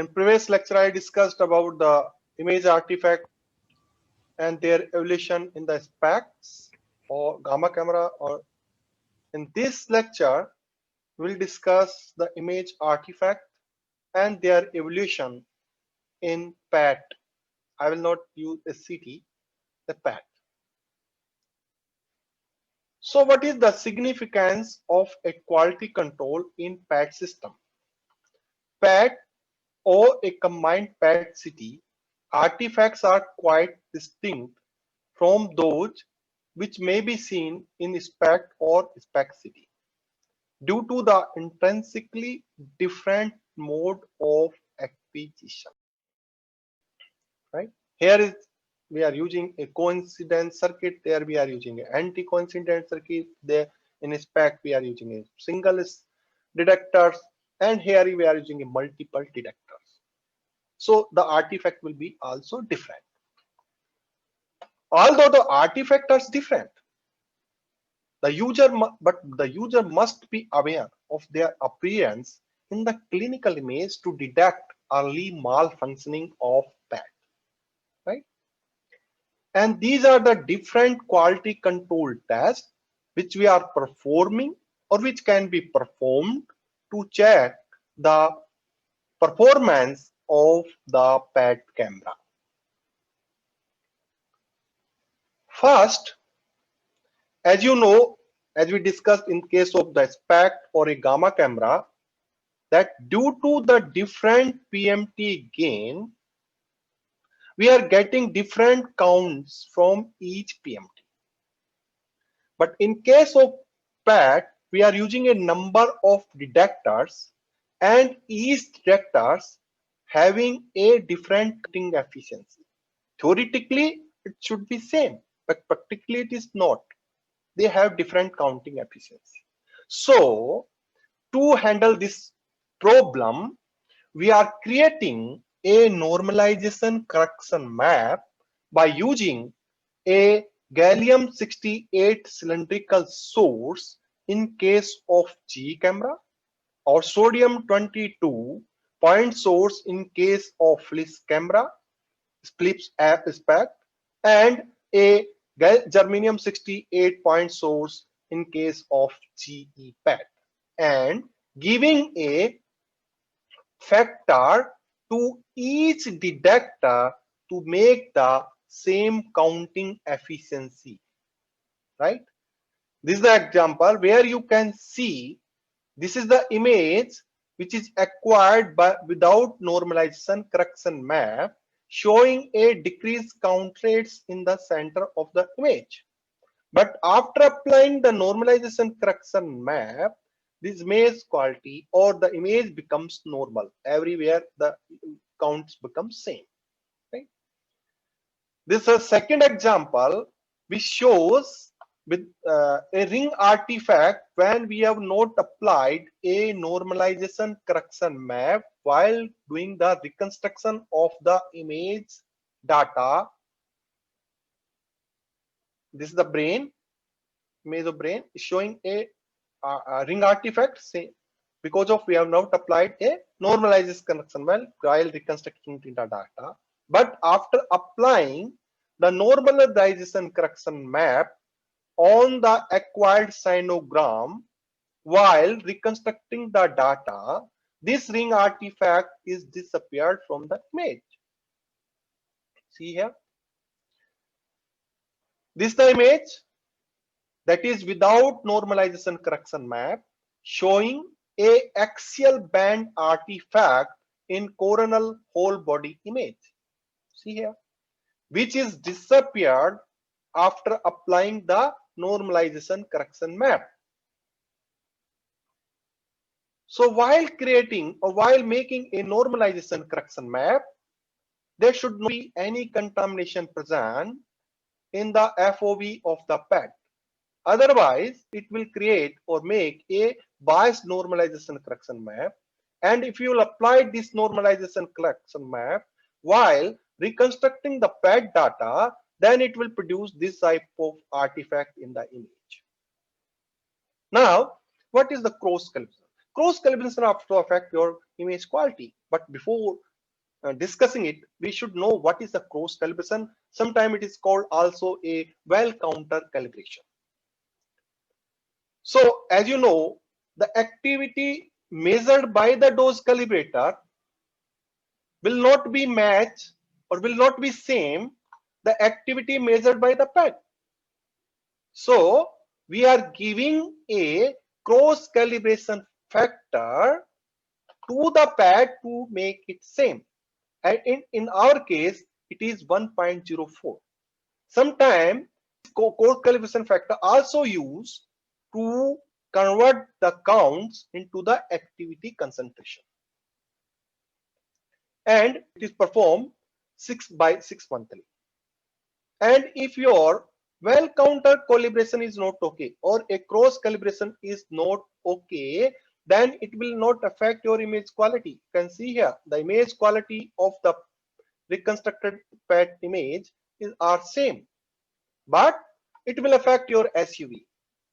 In previous lecture, I discussed about the image artifact and their evolution in the specs or gamma camera. Or in this lecture, we'll discuss the image artifact and their evolution in PAT. I will not use a CT, the PAT. So what is the significance of a quality control in PAT system? PAT or a combined PAT city, artifacts are quite distinct from those which may be seen in SPEC or SPEC city due to the intrinsically different mode of acquisition. Right? Here is we are using a coincidence circuit. There we are using an anti-coincident circuit. There in SPEC we are using a single detectors, and here we are using a multiple detectors. So the artifact will be also different. Although the artifact is different, the user must be aware of their appearance in the clinical image to detect early malfunctioning of PAT. Right? And these are the different quality control tests which we are performing or which can be performed to check the performance of the PAT camera. First, as you know, as we discussed in case of the SPEC or a gamma camera, that due to the different PMT gain, we are getting different counts from each PMT. But in case of PAT, we are using a number of detectors, and each detectors having a different counting efficiency. Theoretically, it should be same, but practically it is not. They have different counting efficiency. So to handle this problem, we are creating a normalization correction map by using a gallium 68 cylindrical source in case of G camera, or sodium 22 point source in case of FLIS camera, SPLIPS aspect, and a germanium 68 point source in case of GEPAT, and giving a factor to each detector to make the same counting efficiency. Right? This is the example where you can see this is the image which is acquired by without normalization correction map, showing a decreased count rates in the center of the image. But after applying the normalization correction map, this image quality or the image becomes normal. Everywhere the counts become same. Right? This is a second example which shows with a ring artifact when we have not applied a normalization correction map while doing the reconstruction of the image data. This is the brain, image of brain showing a ring artifact, say, because of we have not applied a normalization correction while reconstructing the data. But after applying the normalization correction map on the acquired cyanogram while reconstructing the data, this ring artifact is disappeared from the image. See here, this is the image that is without normalization correction map, showing a axial band artifact in coronal whole body image. See here, which is disappeared after applying the normalization correction map. So while creating or while making a normalization correction map, there should not be any contamination present in the FOV of the PAT. Otherwise, it will create or make a biased normalization correction map. And if you will apply this normalization correction map while reconstructing the PAT data, then it will produce this type of artifact in the image. Now, what is the cross calibration? Cross calibration have to affect your image quality. But before discussing it, we should know what is the cross calibration. Sometimes it is called also a well counter calibration. So as you know, the activity measured by the dose calibrator will not be match or will not be same the activity measured by the pad. So we are giving a cross calibration factor to the pad to make it same, and in our case it is 1.04. Sometimes cross calibration factor also used to convert the counts into the activity concentration, and it is performed 6 by 6 monthly. And if your well counter calibration is not okay or a cross calibration is not okay, then it will not affect your image quality. You can see here the image quality of the reconstructed PET image are same, but it will affect your SUV. You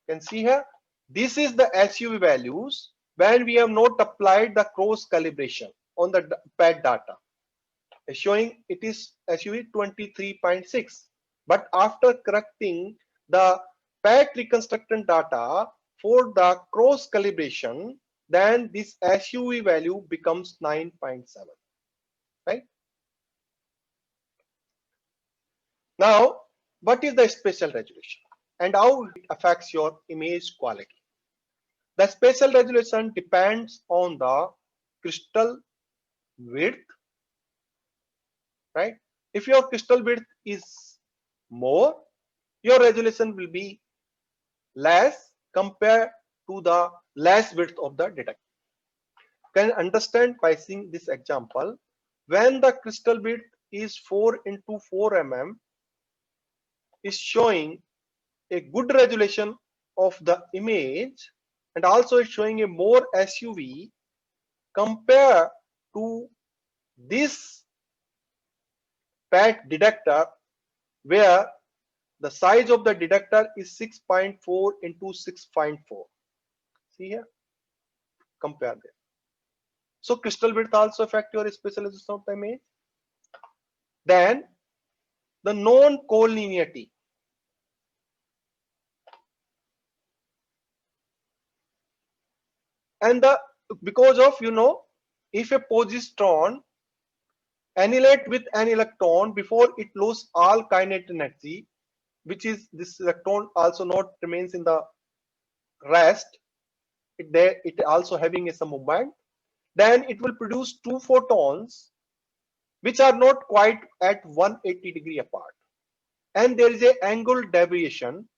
can see here, this is the SUV values when we have not applied the cross calibration on the PET data, showing it is SUV 23.6. But after correcting the PET reconstruction data for the cross calibration, then this SUV value becomes 9.7, right? Now, what is the spatial resolution and how it affects your image quality? The spatial resolution depends on the crystal width, right? If your crystal width is more, your resolution will be less compared to the less width of the detector. Can understand by seeing this example. When the crystal width is 4 into 4 mm, is showing a good resolution of the image, and also it's showing a more SUV compared to this PET detector where the size of the detector is 6.4 into 6.4. See here, compare there. So crystal width also affect your spatial resolution of the image. Then the non-collinearity. And the because of if a positron annihilate with an electron before it loses all kinetic energy, which is this electron also not remains in the rest, it also having some movement, then it will produce two photons which are not quite at 180 degree apart, and there is a angle deviation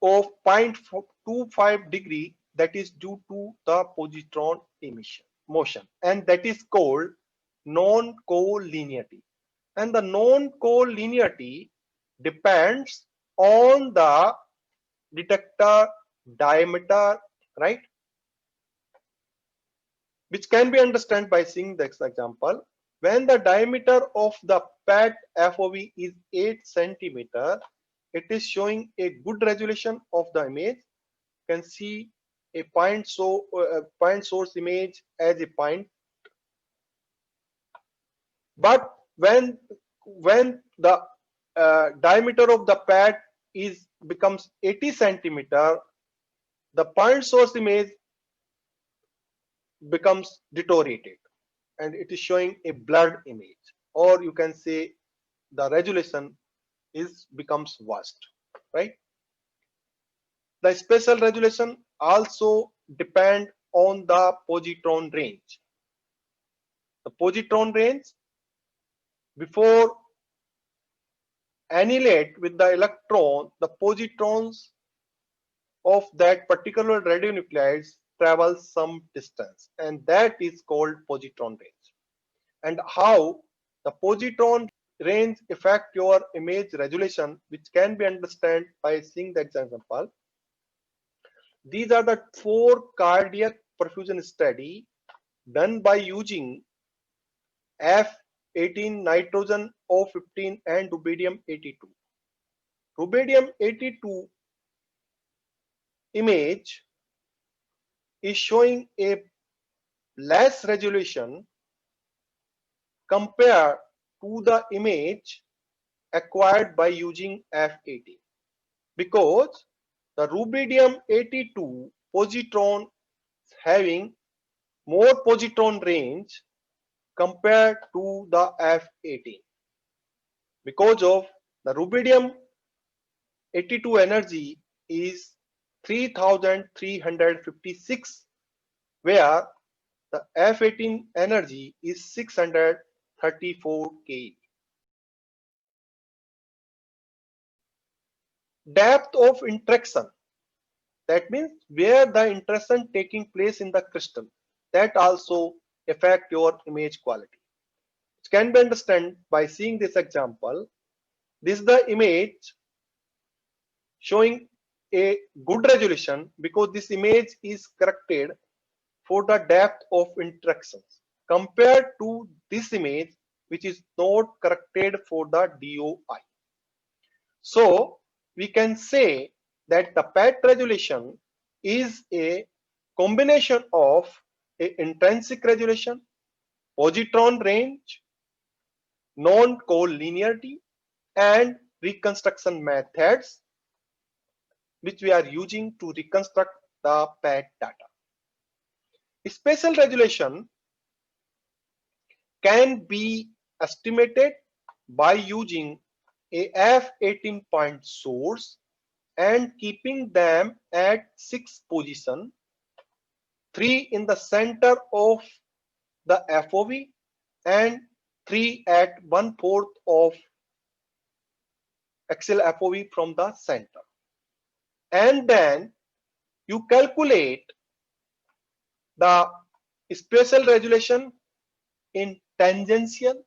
of 0.25 degree that is due to the positron emission motion, and that is called non-collinearity. And the non-collinearity depends on the detector diameter, right? Which can be understood by seeing this example. When the diameter of the PET FOV is 8 centimeter, it is showing a good resolution of the image. You can see a point source image as a point. But when the diameter of the PET becomes 80 centimeter, the point source image becomes deteriorated and it is showing a blurred image, or you can say the resolution becomes worst, right? The spatial resolution also depend on the positron range. The positron range before annihilate with the electron, the positrons of that particular radionuclides travel some distance, and that is called positron range. And how the positron range affect your image resolution, which can be understood by seeing the example. These are the 4 cardiac perfusion study done by using F18 nitrogen O15 and rubidium 82. Rubidium 82 image is showing a less resolution compared to the image acquired by using F18, because the rubidium-82 positron having more positron range compared to the F18, because of the rubidium-82 energy is 3356, where the F18 energy is 634 keV. Depth of interaction, that means where the interaction taking place in the crystal, that also affect your image quality. It can be understood by seeing this example. This is the image showing a good resolution because this image is corrected for the depth of interactions compared to this image which is not corrected for the DOI. So we can say that the PET resolution is a combination of a intrinsic resolution, positron range, non-collinearity, and reconstruction methods which we are using to reconstruct the PET data. Spatial resolution can be estimated by using a F18 point source and keeping them at 6 position, 3 in the center of the FOV and 3 at 1/4 of axial FOV from the center. And then you calculate the spatial resolution in tangential,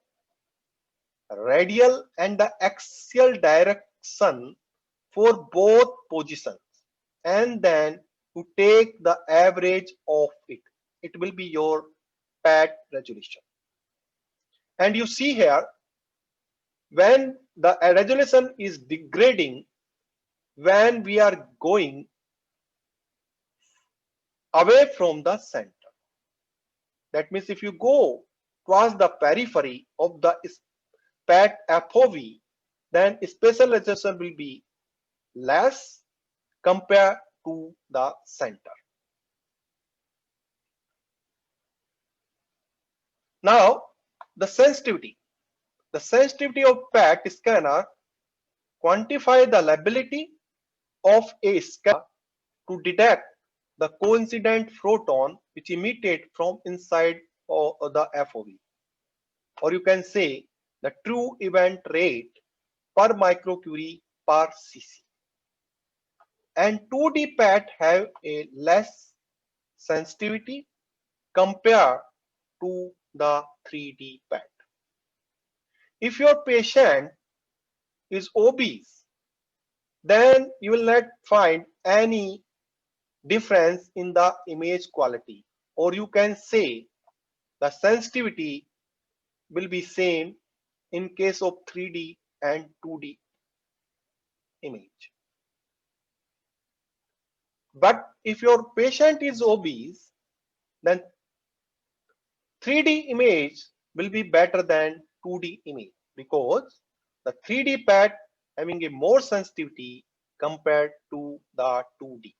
radial and the axial direction for both positions, and then you take the average of it. It will be your PET resolution. And you see here, when the resolution is degrading, when we are going away from the center. That means if you go towards the periphery of the PET FOV, then spatial resolution will be less compared to the center. Now, the sensitivity. The sensitivity of PET scanner quantify the ability of a scanner to detect the coincident photon which emitted from inside of the FOV, or you can say the true event rate per microcurie per cc. And 2D PET have a less sensitivity compared to the 3D PET. If your patient is obese, then you will not find any difference in the image quality, or you can say the sensitivity will be same in case of 3D and 2D image. But if your patient is obese, then 3D image will be better than 2D image, because the 3D PET having a more sensitivity compared to the 2D.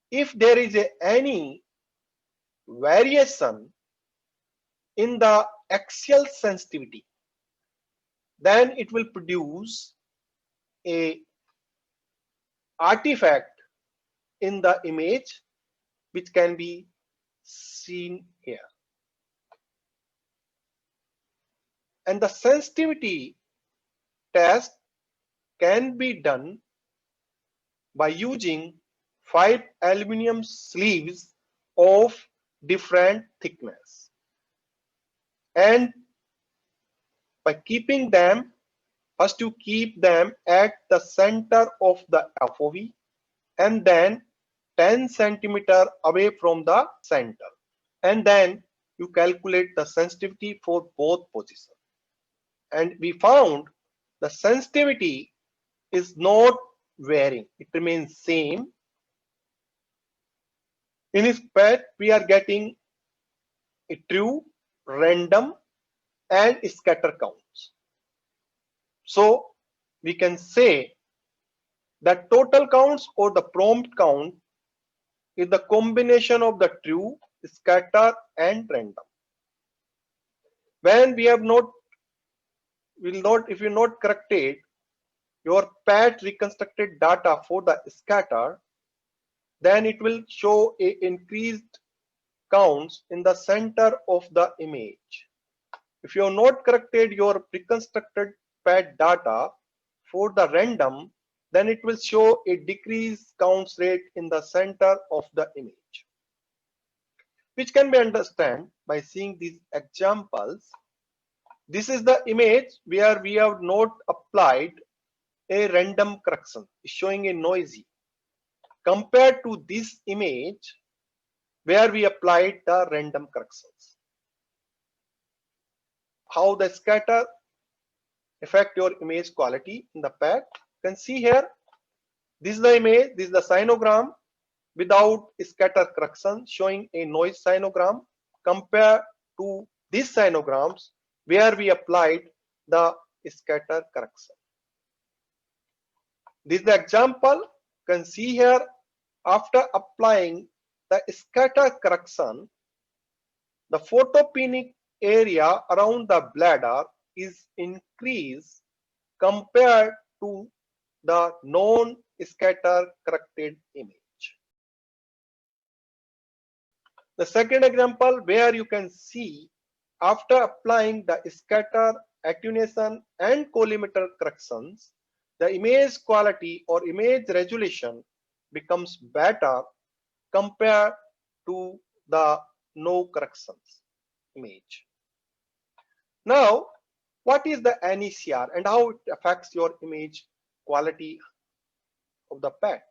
If there is any variation in the axial sensitivity, then it will produce a artifact in the image which can be seen here. And the sensitivity test can be done by using 5 aluminum sleeves of different thickness, and by keeping them, first you keep them at the center of the FOV and then 10 centimeter away from the center, and then you calculate the sensitivity for both positions. And we found the sensitivity is not varying, it remains same In this PET, we are getting a true, random, and scatter counts. So we can say that total counts or the prompt count is the combination of the true, scatter, and random. When we have not, if you not corrected your PAT reconstructed data for the scatter, then it will show a increased counts in the center of the image. If you have not corrected your reconstructed PAT data for the random, then it will show a decreased counts rate in the center of the image, which can be understood by seeing these examples. This is the image where we have not applied a random correction, showing a noisy, compared to this image where we applied the random corrections. How the scatter affect your image quality in the PAT. You can see here, this is the image, this is the sinogram without scatter correction, showing a noise sinogram compared to these sinograms where we applied the scatter correction. This is the example. You can see here, after applying the scatter correction, the photopenic area around the bladder is increased compared to the non-scatter corrected image. The second example, where you can see after applying the scatter, attenuation, and collimator corrections, the image quality or image resolution becomes better compared to the no corrections image. Now, what is the NECR and how it affects your image quality of the PAT?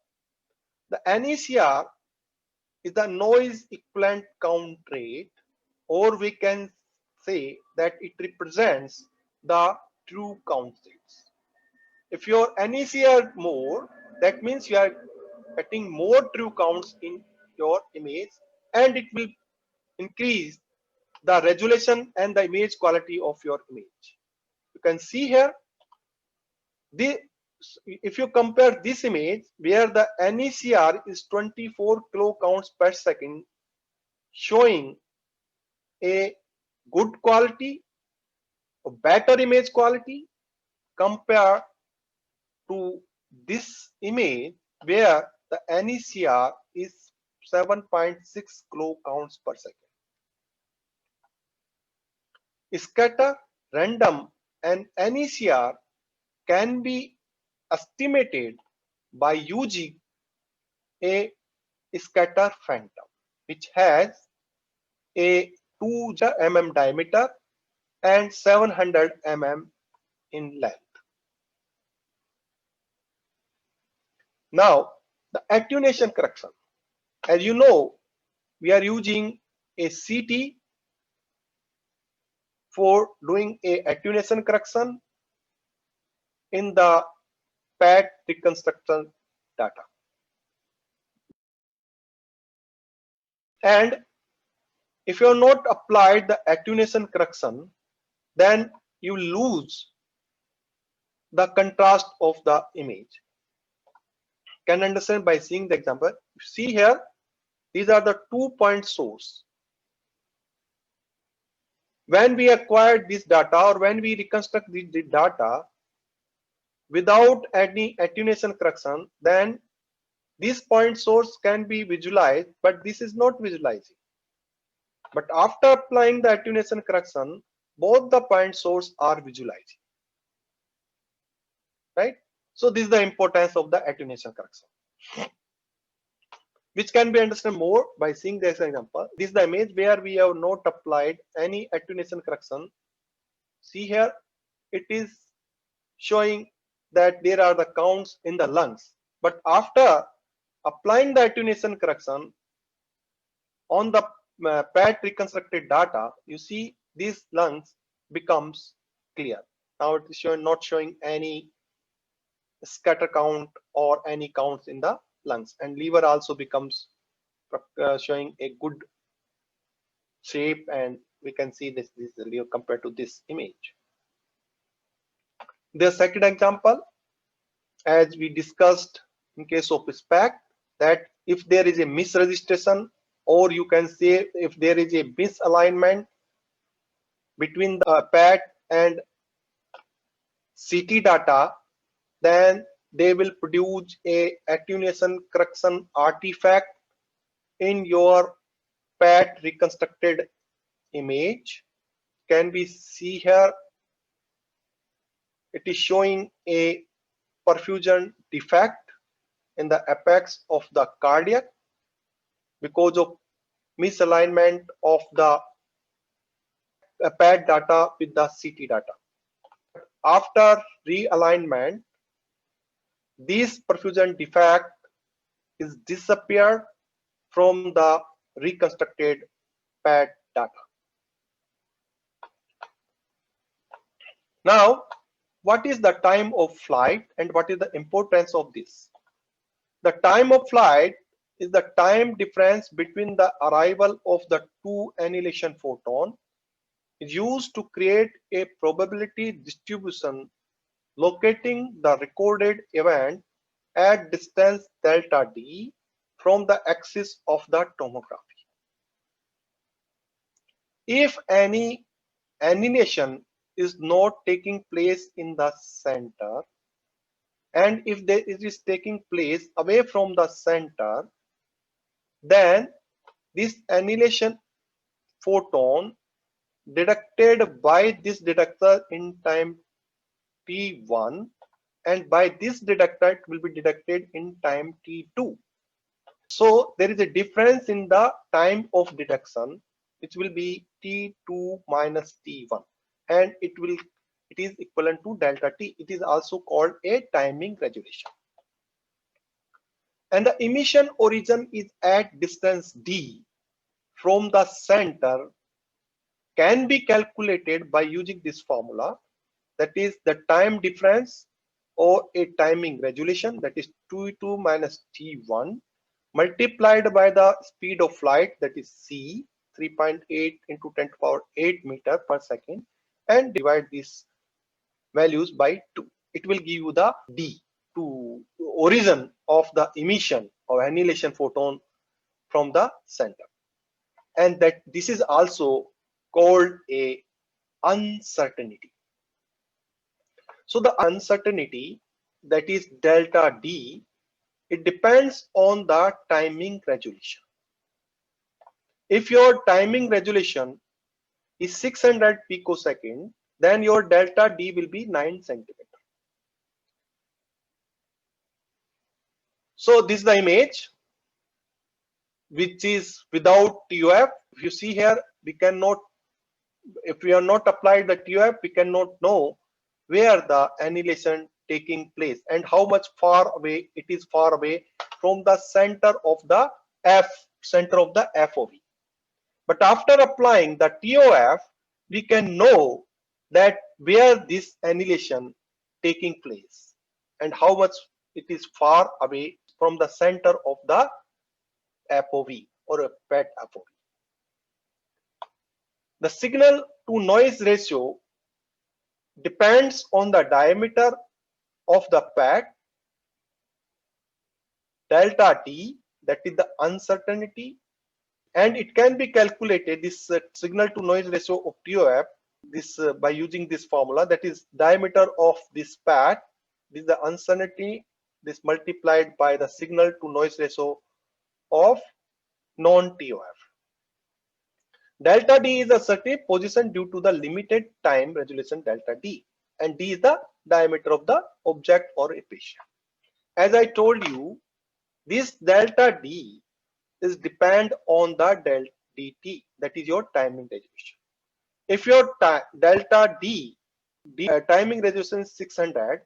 The NECR is the noise equivalent count rate, or we can say that it represents the true count rates. If your NECR more, that means you are getting more true counts in your image, and it will increase the resolution and the image quality of your image. You can see here, if you compare this image where the NECR is 24 kilo counts per second, showing a good quality, a better image quality compared to this image where the NECR is 7.6 kilo counts per second. Scatter, random, and NECR can be estimated by using a scatter phantom, which has a 2 mm diameter and 700 mm in length. Now, the attenuation correction. As you know, we are using a CT for doing a attenuation correction in the PAT reconstruction data. And if you have not applied the attenuation correction, then you lose the contrast of the image. Can understand by seeing the example. You see here, these are the 2-point source. When we acquired this data or when we reconstruct the data without any attenuation correction, then this point source can be visualized, but this is not visualizing. But after applying the attenuation correction, both the point source are visualizing. Right? So this is the importance of the attenuation correction, which can be understood more by seeing this example. This is the image where we have not applied any attenuation correction. See here, it is showing that there are the counts in the lungs. But after applying the attenuation correction on the PAT reconstructed data, you see these lungs becomes clear. Now it is not showing any scatter count or any counts in the lungs, and liver also becomes showing a good shape, and we can see this value compared to this image. The second example, as we discussed in case of SPAC, that if there is a misregistration, or you can say if there is a misalignment between the PAT and CT data, then they will produce a attenuation correction artifact in your PAT reconstructed image. Can we see here? It is showing a perfusion defect in the apex of the cardiac because of misalignment of the PAT data with the CT data. After realignment, this perfusion defect is disappeared from the reconstructed PAT data. Now, what is the time of flight and what is the importance of this? The time of flight is the time difference between the arrival of the two annihilation photon is used to create a probability distribution locating the recorded event at distance delta d from the axis of the tomography. If any annihilation is not taking place in the center, and if it is taking place away from the center, then this annihilation photon detected by this detector in time t1, and by this detector it will be detected in time t2. So there is a difference in the time of detection, which will be t2 minus t1, and it is equivalent to delta t. It is also called a timing resolution. And the emission origin is at distance d from the center, can be calculated by using this formula, that is the time difference or a timing resolution, that is t2 minus t1 multiplied by the speed of light, that is c, 3.8 into 10 to the power 8 meter per second, and divide these values by 2. It will give you the d, to origin of the emission or annihilation photon from the center. And that this is also called a uncertainty. So the uncertainty, that is delta d, it depends on the timing resolution. If your timing resolution is 600 picosecond, then your delta d will be 9 centimeter. So this is the image which is without TOF. If you see here, we cannot, if we are not applied the TOF, we cannot know where the annihilation taking place and how much far away it is, far away from the center of the FOV. But after applying the TOF, we can know that where this annihilation taking place and how much it is far away from the center of the FOV or a PET FOV. The signal to noise ratio depends on the diameter of the PET, delta t, that is the uncertainty, and it can be calculated, this signal to noise ratio of TOF, this by using this formula, that is diameter of this PET, this is the uncertainty, this multiplied by the signal to noise ratio of non-TOF. Delta d is a certain position due to the limited time resolution delta d, and d is the diameter of the object or aperture. As I told you, this delta d is depend on the delta dt, that is your timing resolution. If your delta d timing resolution is 600,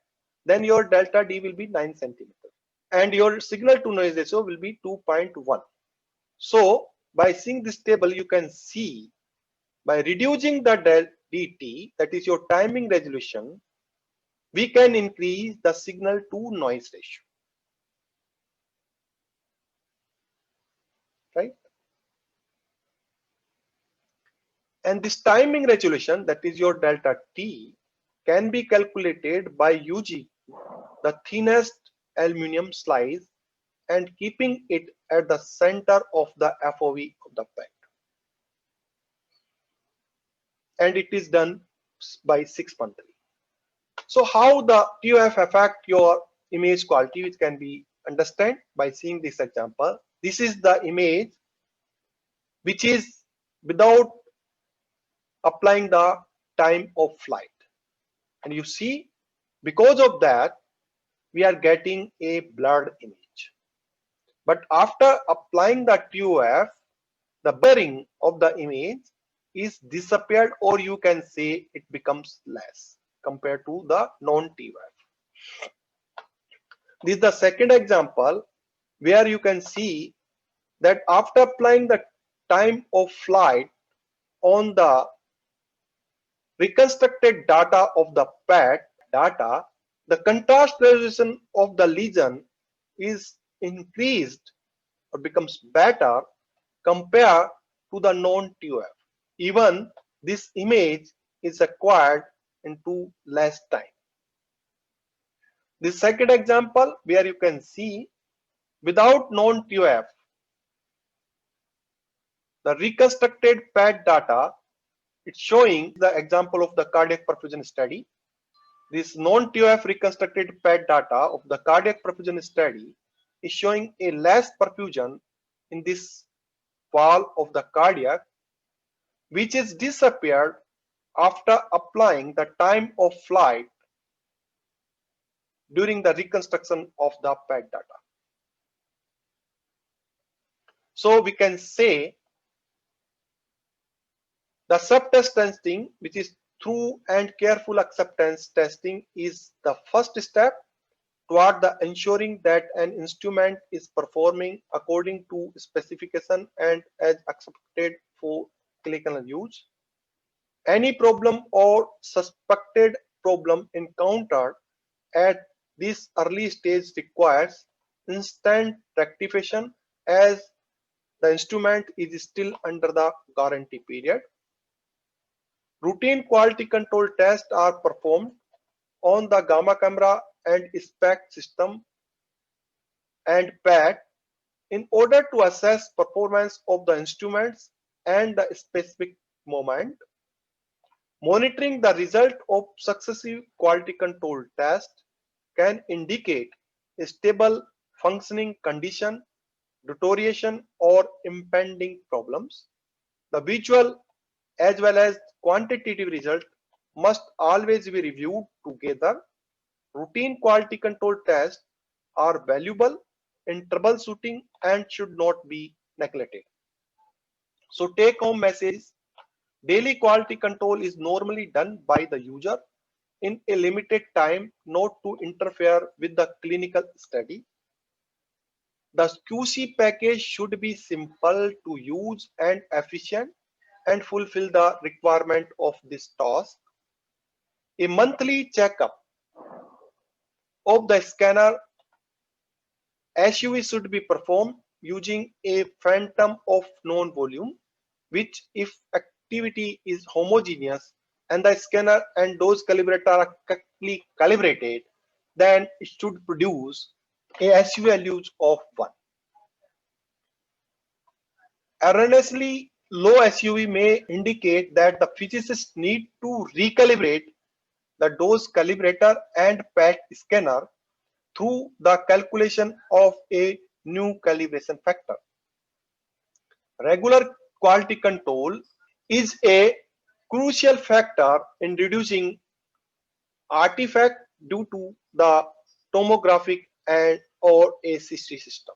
then your delta d will be 9 centimeter, and your signal to noise ratio will be 2.1. So by seeing this table, you can see by reducing the del dt, that is your timing resolution, we can increase the signal to noise ratio. Right? And this timing resolution, that is your delta T, can be calculated by using the thinnest aluminum slice and keeping it at the center of the FOV of the PET. And it is done by 6 monthly. So how the TOF affect your image quality, which can be understand by seeing this example. This is the image which is without applying the time of flight. And you see, because of that, we are getting a blurred image. But after applying the TOF, the blurring of the image is disappeared, or you can say it becomes less compared to the non-TOF. This is the second example where you can see that after applying the time of flight on the reconstructed data of the PET data, the contrast resolution of the lesion is increased or becomes better compared to the non-TOF. Even this image is acquired into less time. The second example where you can see without non-TOF, the reconstructed PET data, it's showing the example of the cardiac perfusion study. This non-TOF reconstructed PET data of the cardiac perfusion study is showing a less perfusion in this wall of the cardiac, which is disappeared after applying the time of flight during the reconstruction of the PET data. So we can say the subtest testing, which is through and careful acceptance testing, is the first step toward the ensuring that an instrument is performing according to specification and as accepted for clinical use. Any problem or suspected problem encountered at this early stage requires instant rectification, as the instrument is still under the guarantee period. Routine quality control tests are performed on the gamma camera and SPECT system and PET in order to assess performance of the instruments and the specific moment. Monitoring the result of successive quality control tests can indicate a stable functioning condition, deterioration, or impending problems. The visual as well as quantitative result must always be reviewed together. Routine quality control tests are valuable in troubleshooting and should not be neglected. So take home messages. Daily quality control is normally done by the user in a limited time, not to interfere with the clinical study. The QC package should be simple to use and efficient and fulfill the requirement of this task. A monthly checkup of the scanner SUV should be performed using a phantom of known volume, which, if activity is homogeneous and the scanner and dose calibrator are correctly calibrated, then it should produce a SUV values of 1. Erroneously low SUV may indicate that the physicist need to recalibrate the dose calibrator and PET scanner through the calculation of a new calibration factor. Regular quality control is a crucial factor in reducing artifact due to the tomographic and or ACC system.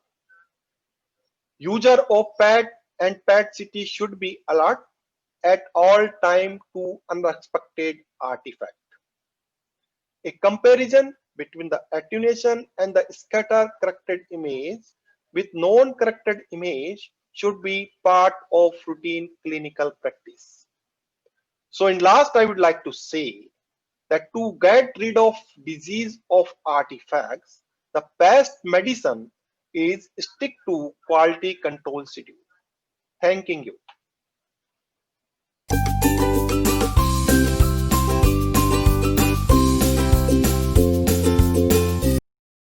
User of PET and PET CT should be alert at all time to unexpected artifact. A comparison between the attenuation and the scatter corrected image with non-corrected image should be part of routine clinical practice. So in last, I would like to say that to get rid of disease of artifacts, the best medicine is stick to quality control schedule. Thanking you.